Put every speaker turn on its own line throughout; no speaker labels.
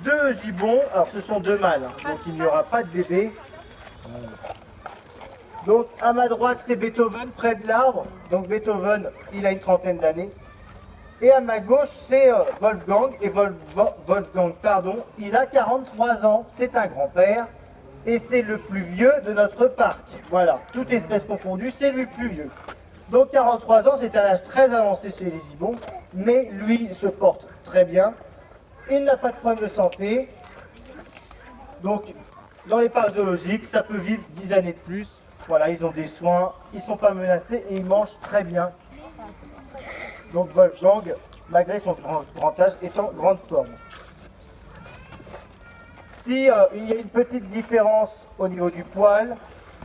deux gibbons. Alors ce sont deux mâles, hein, donc il n'y aura pas de bébé. Donc à ma droite c'est Beethoven près de l'arbre. Donc Beethoven il a une trentaine d'années. Et à ma gauche c'est Wolfgang. Et Wolfgang, pardon, il a 43 ans. C'est un grand-père. Et c'est le plus vieux de notre parc. Voilà, toute espèce confondue, c'est lui le plus vieux. Donc 43 ans, c'est un âge très avancé chez les gibbons, mais lui il se porte très bien. Il n'a pas de problème de santé. Donc dans les parcs zoologiques, ça peut vivre 10 années de plus. Voilà, ils ont des soins, ils ne sont pas menacés et ils mangent très bien. Donc Wolfgang, malgré son grand âge, est en grande forme. Si il y a une petite différence au niveau du poil,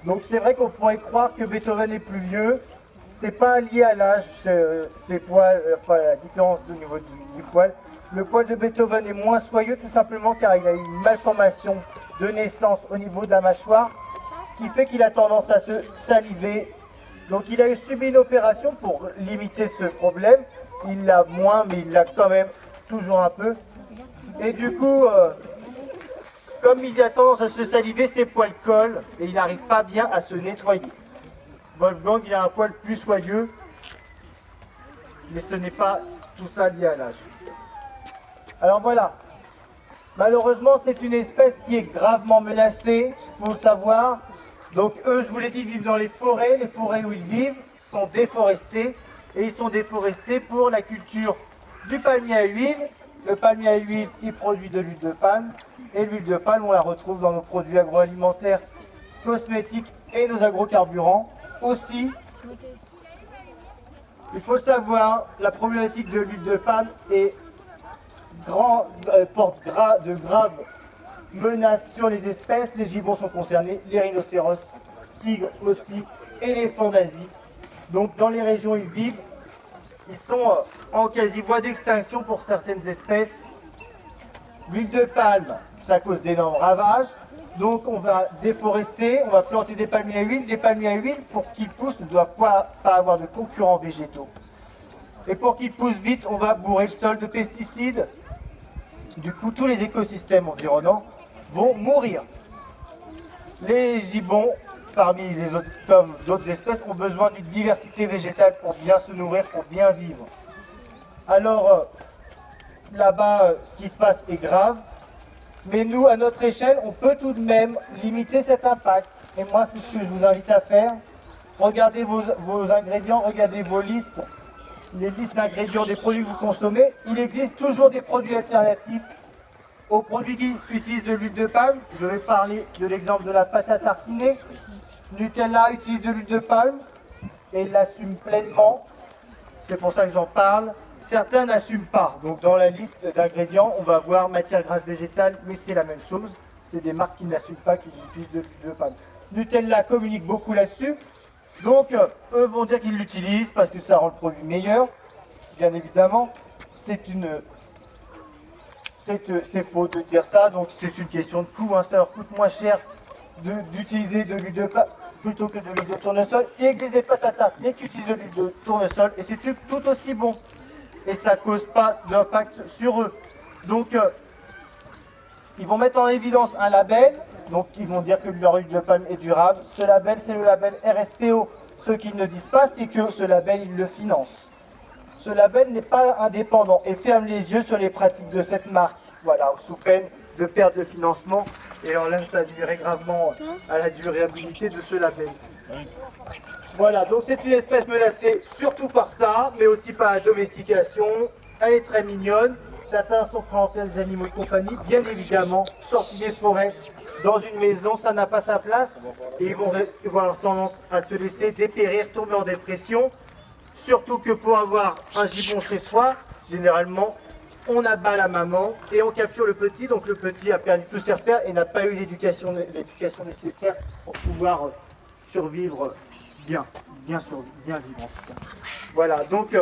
donc c'est vrai qu'on pourrait croire que Beethoven est plus vieux. C'est pas lié à l'âge, ces poils, enfin, la différence au niveau du poil. Le poil de Beethoven est moins soyeux tout simplement car il a une malformation de naissance au niveau de la mâchoire qui fait qu'il a tendance à se saliver. Donc il a subi une opération pour limiter ce problème. Il l'a moins mais il l'a quand même toujours un peu. Et du coup, comme il a tendance à se saliver, ses poils collent et il n'arrive pas bien à se nettoyer. Wolfgang, il a un poil plus soyeux, mais ce n'est pas tout ça lié à l'âge. Alors voilà, malheureusement c'est une espèce qui est gravement menacée, il faut le savoir. Donc eux, je vous l'ai dit, vivent dans les forêts où ils vivent sont déforestées, et ils sont déforestés pour la culture du palmier à huile. Le palmier à huile, il produit de l'huile de palme, et l'huile de palme, on la retrouve dans nos produits agroalimentaires, cosmétiques et nos agrocarburants. Aussi, il faut savoir, la problématique de l'huile de palme porte de graves menaces sur les espèces. Les gibbons sont concernés, les rhinocéros, tigres aussi, éléphants d'Asie. Donc dans les régions où ils vivent, ils sont en quasi voie d'extinction pour certaines espèces. L'huile de palme, ça cause d'énormes ravages. Donc on va déforester, on va planter des palmiers à huile. Les palmiers à huile, pour qu'ils poussent, ne doivent pas avoir de concurrents végétaux. Et pour qu'ils poussent vite, on va bourrer le sol de pesticides. Du coup, tous les écosystèmes environnants vont mourir. Les gibbons, parmi les autres, comme d'autres espèces, ont besoin d'une diversité végétale pour bien se nourrir, pour bien vivre. Alors, là-bas, ce qui se passe est grave. Mais nous, à notre échelle, on peut tout de même limiter cet impact. Et moi, c'est ce que je vous invite à faire. Regardez vos ingrédients, regardez vos listes, les listes d'ingrédients des produits que vous consommez. Il existe toujours des produits alternatifs aux produits qui utilisent de l'huile de palme. Je vais parler de l'exemple de la pâte à tartiner. Nutella utilise de l'huile de palme et il l'assume pleinement. C'est pour ça que j'en parle. Certains n'assument pas. Donc dans la liste d'ingrédients, on va voir matière grasse végétale, mais c'est la même chose. C'est des marques qui n'assument pas qu'ils utilisent de l'huile de palme. Nutella communique beaucoup là-dessus. Donc eux vont dire qu'ils l'utilisent parce que ça rend le produit meilleur. Bien évidemment, c'est faux de dire ça. Donc c'est une question de coût. Hein. Ça leur coûte moins cher d'utiliser de l'huile de palme plutôt que de l'huile de tournesol. Il existe des pâtes à tartiner qui utilisent de l'huile de tournesol et c'est tout aussi bon. Et ça ne cause pas d'impact sur eux. Donc, ils vont mettre en évidence un label. Donc, ils vont dire que leur huile de palme est durable. Ce label, c'est le label RSPO. Ce qu'ils ne disent pas, c'est que ce label, ils le financent. Ce label n'est pas indépendant et ferme les yeux sur les pratiques de cette marque. Voilà, sous peine de perte de financement. Et alors là, ça nuirait gravement à la durabilité de ce label. Voilà, donc c'est une espèce menacée surtout par ça, mais aussi par la domestication. Elle est très mignonne. Certains sont prêts à en faire des animaux de compagnie. Bien évidemment, sortis des forêts dans une maison, ça n'a pas sa place. Et ils vont avoir tendance à se laisser dépérir, tomber en dépression. Surtout que pour avoir un gibbon chez soi, généralement, on abat la maman et on capture le petit. Donc le petit a perdu tous ses repères et n'a pas eu l'éducation nécessaire pour pouvoir survivre bien vivre en tout cas. Voilà, donc